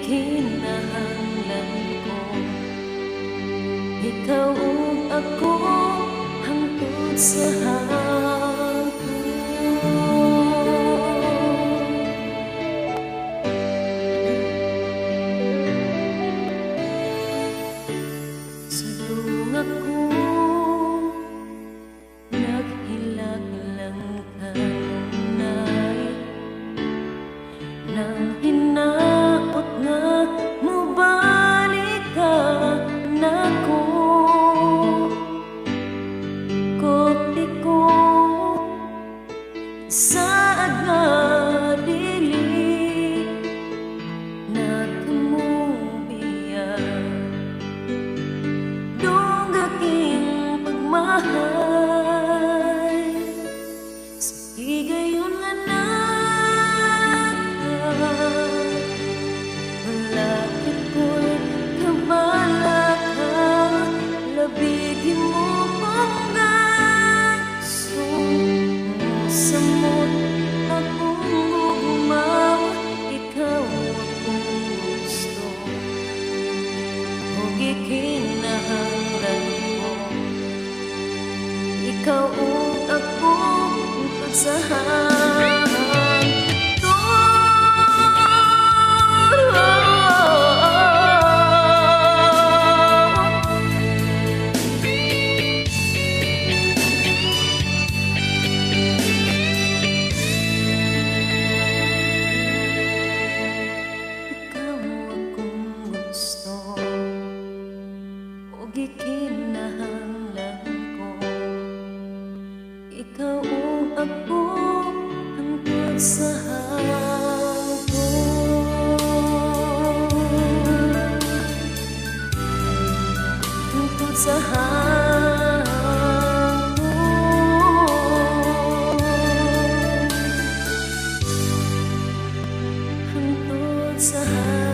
gikinahanglan ko. Ikaw ug ako hangtod sa hangtod. Sudong ako naghilak-lang kanunay, nang hinaot nga mobalik ka nako. Kopi ko saad nga dili nagmubiya, dunggaking pagmahal sige gayon nga malapit ko'y kabala ka, labigin mo kong gaso. Samot akong gumawa, ikaw akong gusto. Huwag ikinahanglan mo, ikaw ug ako pagsahan. Gikinahanglan ko, ikaw ug ako hangtod sa hangtod. Hangtod sa hangtod. Hangtod sa hangtod.